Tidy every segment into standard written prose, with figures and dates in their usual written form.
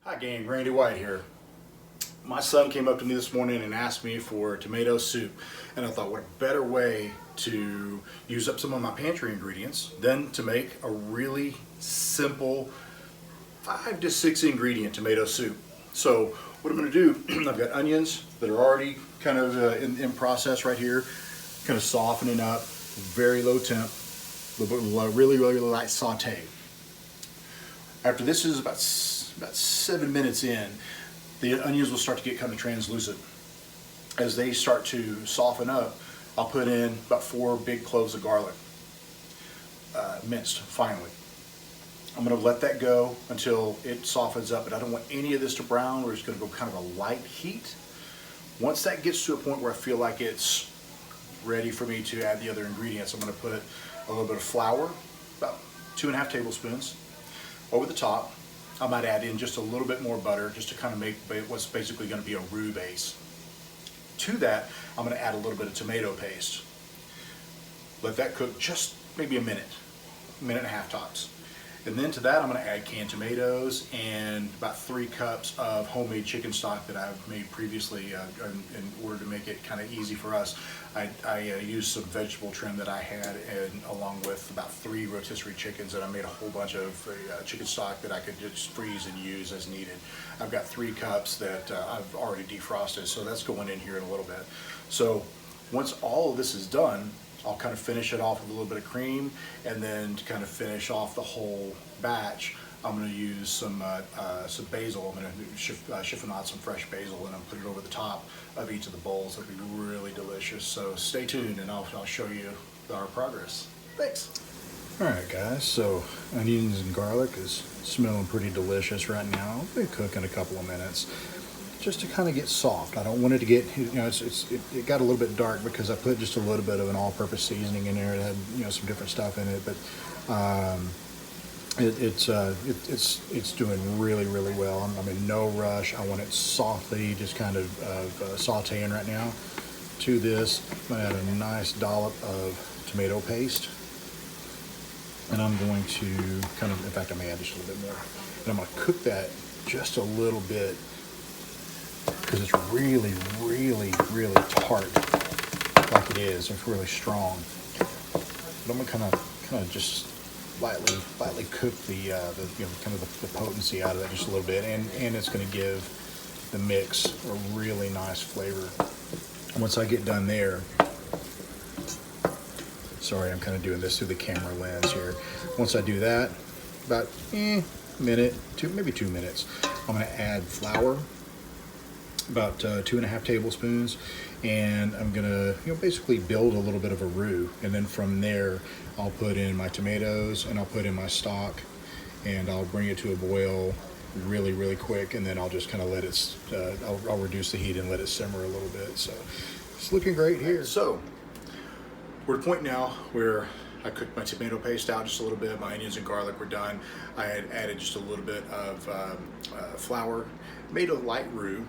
Hi gang, Randy White here. My son came up to me this morning and asked me for tomato soup, and I thought what a better way to use up some of my pantry ingredients than to make a really simple 5 to 6 ingredient tomato soup. So what I'm going to do, I've got onions that are already kind of in process right here, kind of softening up, very low temp, really light saute. After this is about 7 minutes in, the onions will start to get kind of translucent. As they start to soften up, I'll put in about 4 big cloves of garlic, minced finely. I'm going to let that go until it softens up, but I don't want any of this to brown. We're just going to go kind of a light heat. Once that gets to a point where I feel like it's ready for me to add the other ingredients, I'm going to put a little bit of flour, about 2.5 tablespoons, over the top. I might add in just a little bit more butter just to kind of make what's basically going to be a roux base. To that, I'm going to add a little bit of tomato paste. Let that cook just maybe a minute and a half tops. And then to that, I'm going to add canned tomatoes and about 3 cups of homemade chicken stock that I've made previously in order to make it kind of easy for us. I used some vegetable trim that I had, and along with about 3 rotisserie chickens, and I made a whole bunch of chicken stock that I could just freeze and use as needed. I've got 3 cups that I've already defrosted, so that's going in here in a little bit. So once all of this is done, I'll kind of finish it off with a little bit of cream, and then to kind of finish off the whole batch, I'm going to use some basil. I'm going to chiffonade some fresh basil, and I'll put it over the top of each of the bowls. It'll be really delicious. So stay tuned, and I'll show you our progress. Thanks. All right, guys. So onions and garlic is smelling pretty delicious right now. It'll be cooking a couple of minutes, just to kind of get soft. I don't want it to get, it got a little bit dark because I put just a little bit of an all-purpose seasoning in there. It had, some different stuff in it, but it's doing really, really well. I'm in no rush. I want it softly, just kind of sauteing right now. To this, I'm gonna add a nice dollop of tomato paste, and I'm going to kind of, in fact, I may add just a little bit more, and I'm gonna cook that just a little bit, because it's really, really, really tart, like it is. It's really strong. But I'm gonna kind of just lightly cook the kind of the potency out of that just a little bit, and it's gonna give the mix a really nice flavor. Once I get done there, sorry, I'm kind of doing this through the camera lens here. Once I do that, about minute, maybe 2 minutes, I'm gonna add flour, about 2.5 tablespoons, and I'm gonna basically build a little bit of a roux, and then from there I'll put in my tomatoes and I'll put in my stock, and I'll bring it to a boil really, really quick, and then I'll just kind of let it I'll reduce the heat and let it simmer a little bit. So it's looking great here. So we're at a point now where I cooked my tomato paste out just a little bit. My onions and garlic were done. I had added just a little bit of flour, made a light roux.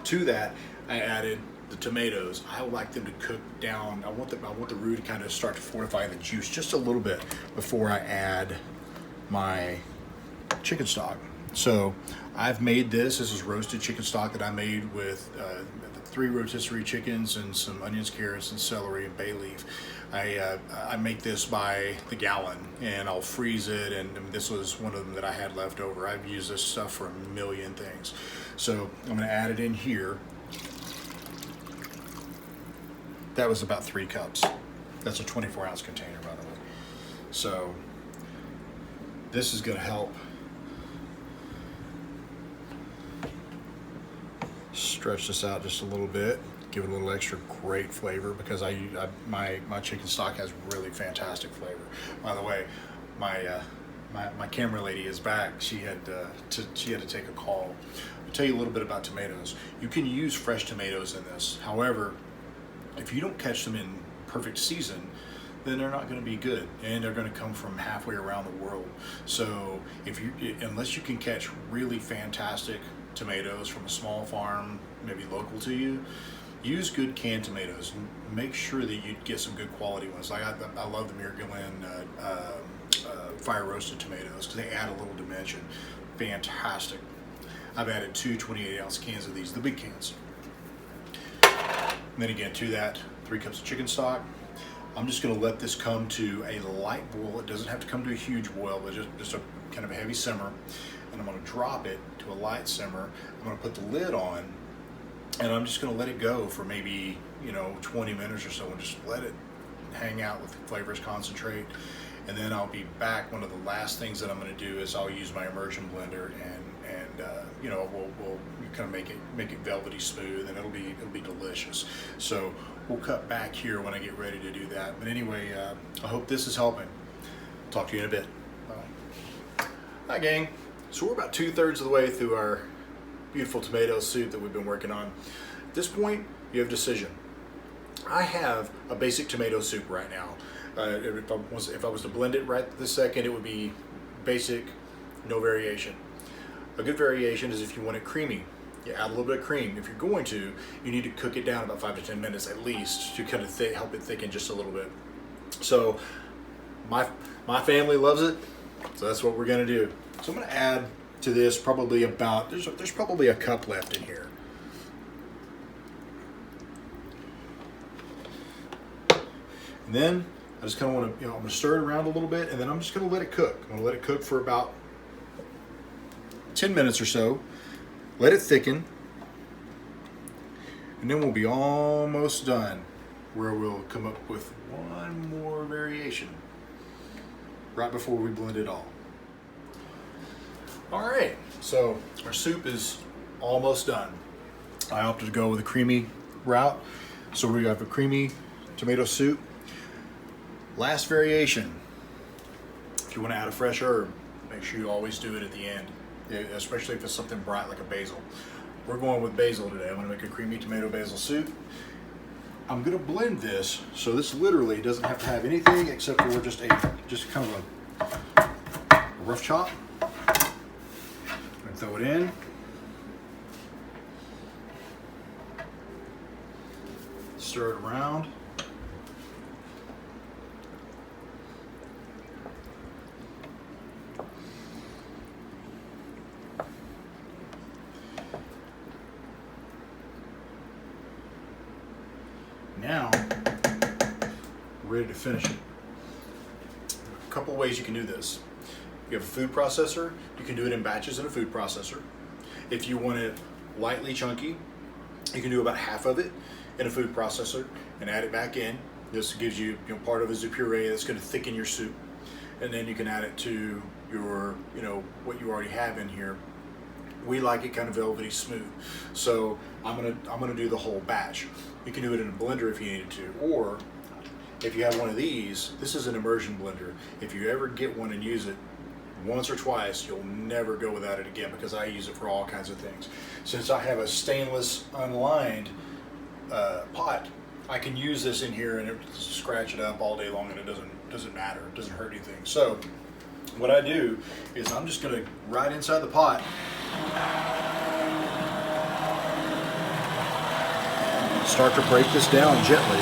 To that, I added the tomatoes. I would like them to cook down. I want the roux to kind of start to fortify the juice just a little bit before I add my chicken stock. So I've made this. This is roasted chicken stock that I made with 3 rotisserie chickens and some onions, carrots, and celery and bay leaf. I make this by the gallon, and I'll freeze it, and this was one of them that I had left over. I've used this stuff for a million things. So I'm going to add it in here. That was about 3 cups. That's a 24-ounce container, by the way. So this is going to help stretch this out just a little bit, give it a little extra great flavor, because my chicken stock has really fantastic flavor. By the way, my camera lady is back. She had to take a call. I'll tell you a little bit about tomatoes. You can use fresh tomatoes in this. However, if you don't catch them in perfect season, then they're not going to be good, and they're going to come from halfway around the world. So unless you can catch really fantastic tomatoes from a small farm, maybe local to you, use good canned tomatoes. Make sure that you get some good quality ones. I love the Mirgulin fire roasted tomatoes because they add a little dimension. Fantastic. I've added 2 28-ounce cans of these, the big cans. And then again, to that, 3 cups of chicken stock. I'm just going to let this come to a light boil. It doesn't have to come to a huge boil, but just a kind of a heavy simmer. And I'm going to drop it to a light simmer. I'm going to put the lid on, and I'm just going to let it go for maybe 20 minutes or so, and just let it hang out with the flavors concentrate. And then I'll be back. One of the last things that I'm going to do is I'll use my immersion blender, and we'll kind of make it velvety smooth, and it'll be delicious. So we'll cut back here when I get ready to do that. But anyway, I hope this is helping. Talk to you in a bit. Bye. Hi gang. So we're about 2/3 of the way through our beautiful tomato soup that we've been working on. At this point, you have a decision. I have a basic tomato soup right now. If I was to blend it right this second, it would be basic, no variation. A good variation is if you want it creamy. You add a little bit of cream. If you're going to, you need to cook it down about 5 to 10 minutes at least to kind of help it thicken just a little bit. So my family loves it, so that's what we're gonna do. So I'm gonna add to this probably about, there's probably a cup left in here. And then I just kind of want to, I'm going to stir it around a little bit, and then I'm just going to let it cook. I'm going to let it cook for about 10 minutes or so. Let it thicken, and then we'll be almost done, where we'll come up with one more variation right before we blend it all. All right, so our soup is almost done. I opted to go with a creamy route, so we have a creamy tomato soup. Last variation, if you want to add a fresh herb, make sure you always do it at the end, especially if it's something bright like a basil. We're going with basil today. I'm going to make a creamy tomato basil soup. I'm going to blend this, so this literally doesn't have to have anything except for just kind of a rough chop. And throw it in. Stir it around. Now, we're ready to finish it. A couple ways you can do this. If you have a food processor, you can do it in batches in a food processor. If you want it lightly chunky, you can do about half of it in a food processor and add it back in. This gives you, part of it is a puree that's going to thicken your soup. And then you can add it to your, what you already have in here. We like it kind of velvety smooth. So I'm gonna do the whole batch. You can do it in a blender if you needed to, or if you have one of these, this is an immersion blender. If you ever get one and use it once or twice, you'll never go without it again, because I use it for all kinds of things. Since I have a stainless unlined pot, I can use this in here and scratch it up all day long, and it doesn't matter. It doesn't hurt anything. So what I do is I'm just going to, right inside the pot, start to break this down gently.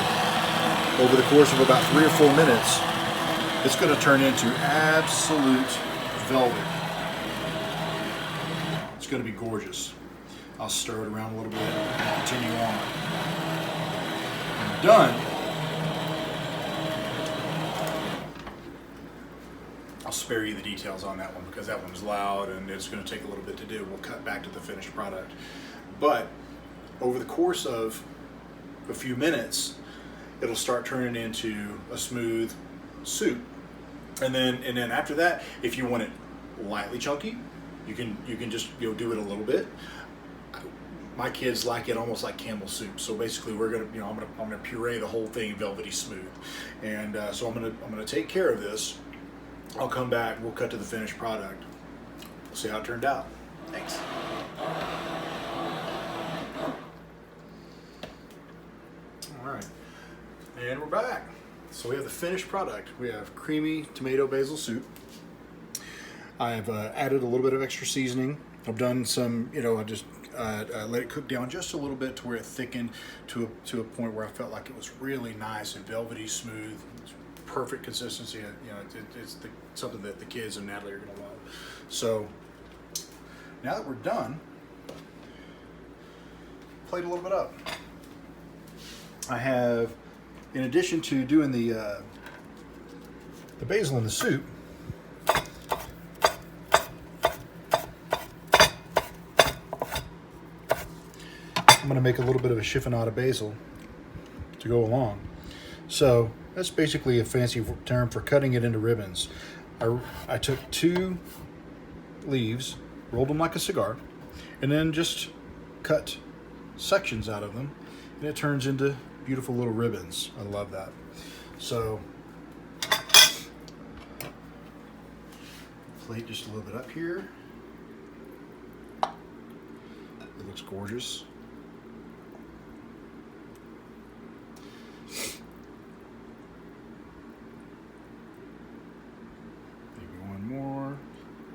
Over the course of about 3 or 4 minutes, it's going to turn into absolute velvet. It's going to be gorgeous. I'll stir it around a little bit and continue on. When I'm done, I'll spare you the details on that one, because that one's loud and it's going to take a little bit to do. We'll cut back to the finished product. But over the course of a few minutes, it'll start turning into a smooth soup. And then after that, if you want it lightly chunky, you can just do it a little bit. My kids like it almost like Campbell soup. So basically, we're gonna I'm gonna puree the whole thing velvety smooth. And so I'm gonna take care of this. I'll come back. We'll cut to the finished product. We'll see how it turned out. Thanks. All right, and we're back. So we have the finished product. We have creamy tomato basil soup. I've added a little bit of extra seasoning. I've done some, I just let it cook down just a little bit to where it thickened to a point where I felt like it was really nice and velvety smooth. It's perfect consistency. It's something that the kids and Natalie are going to love. So now that we're done, plate a little bit up. I have, in addition to doing the basil in the soup, I'm going to make a little bit of a chiffonade basil to go along. So that's basically a fancy term for cutting it into ribbons. I took 2 leaves, rolled them like a cigar, and then just cut sections out of them, and it turns into beautiful little ribbons. I love that. So plate just a little bit up here. It looks gorgeous. More.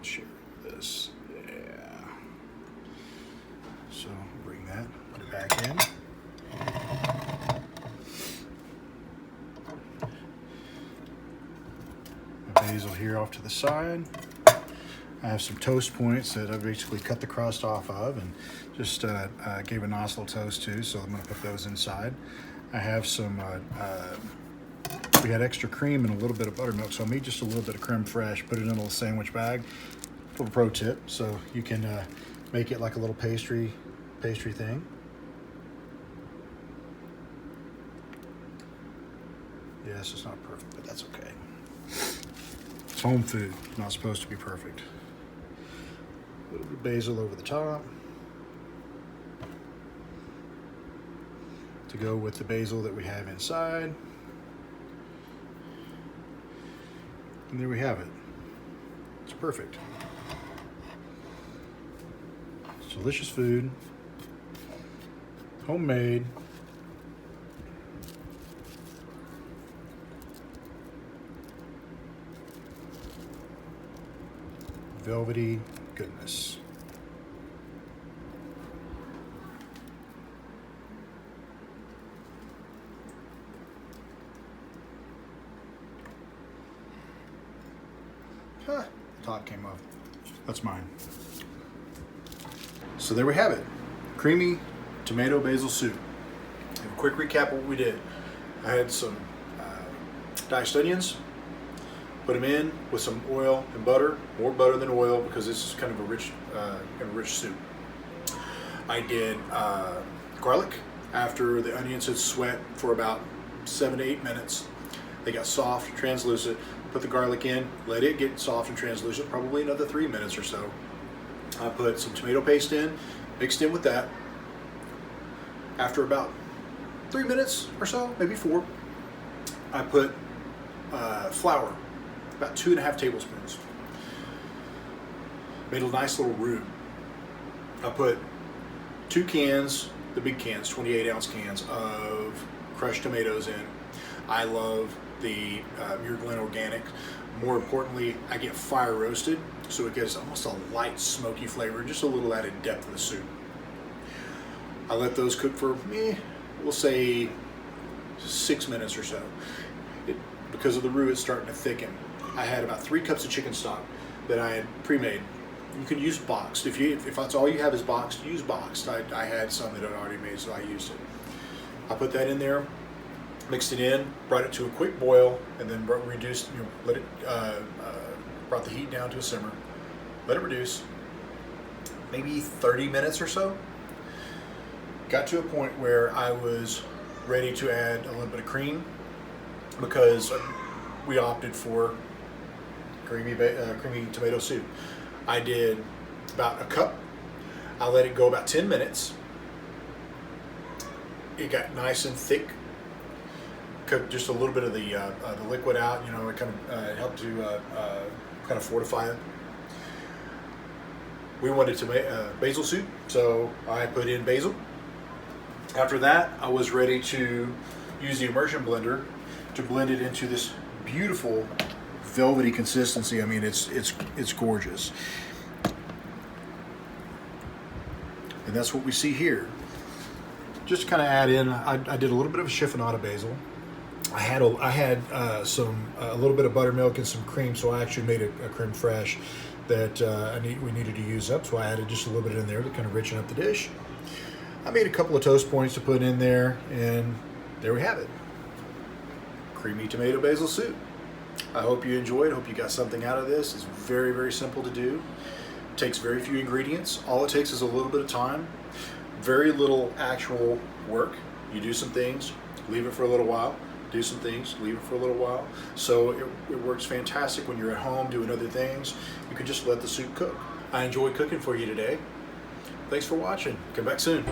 Share this. Yeah. So bring that, put it back in. My basil here off to the side. I have some toast points that I basically cut the crust off of and just gave a nice little toast to, so I'm going to put those inside. I have some we had extra cream and a little bit of buttermilk, so I made just a little bit of creme fraiche, put it in a little sandwich bag. Little pro tip, so you can make it like a little pastry thing. Yes, it's not perfect, but that's okay. It's home food, not supposed to be perfect. A little bit of basil over the top to go with the basil that we have inside. And there we have it. It's perfect. It's delicious food. Homemade. Velvety goodness. Huh, the top came off. That's mine. So there we have it. Creamy tomato basil soup. And a quick recap of what we did. I had some diced onions, put them in with some oil and butter, more butter than oil because this is kind of a rich soup. I did garlic after the onions had sweat for about 7 to 8 minutes. They got soft, translucent. Put the garlic in, let it get soft and translucent, probably another 3 minutes or so. I put some tomato paste in, mixed in with that. After about 3 minutes or so, maybe 4, I put flour, about 2.5 tablespoons. Made a nice little roux. I put 2 cans, the big cans, 28-ounce cans of crushed tomatoes in. I love the Muir Glen Organic. More importantly, I get fire roasted, so it gives almost a light smoky flavor, just a little added depth in the soup. I let those cook for, we'll say 6 minutes or so. Because of the roux, it's starting to thicken. I had about 3 cups of chicken stock that I had pre-made. You can use boxed. If that's all you have is boxed, use boxed. I had some that I'd already made, so I used it. I put that in there, mixed it in, brought it to a quick boil, and then reduced. Let it brought the heat down to a simmer. Let it reduce, maybe 30 minutes or so. Got to a point where I was ready to add a little bit of cream because we opted for creamy tomato soup. I did about a cup. I let it go about 10 minutes. It got nice and thick. Cooked just a little bit of the liquid out. It kind of helped to kind of fortify it. We wanted basil soup, so I put in basil. After that, I was ready to use the immersion blender to blend it into this beautiful velvety consistency. I mean, it's gorgeous, and that's what we see here. Just to kind of add in, I did a little bit of a chiffonade basil. I had a little bit of buttermilk and some cream, so I actually made a creme fraiche that we needed to use up. So I added just a little bit in there to kind of richen up the dish. I made a couple of toast points to put in there, and there we have it. Creamy tomato basil soup. I hope you enjoyed. I hope you got something out of this. It's very, very simple to do. It takes very few ingredients. All it takes is a little bit of time. Very little actual work. You do some things, leave it for a little while. Do some things, leave it for a little while. So it works fantastic when you're at home doing other things. You can just let the soup cook. I enjoyed cooking for you today. Thanks for watching. Come back soon.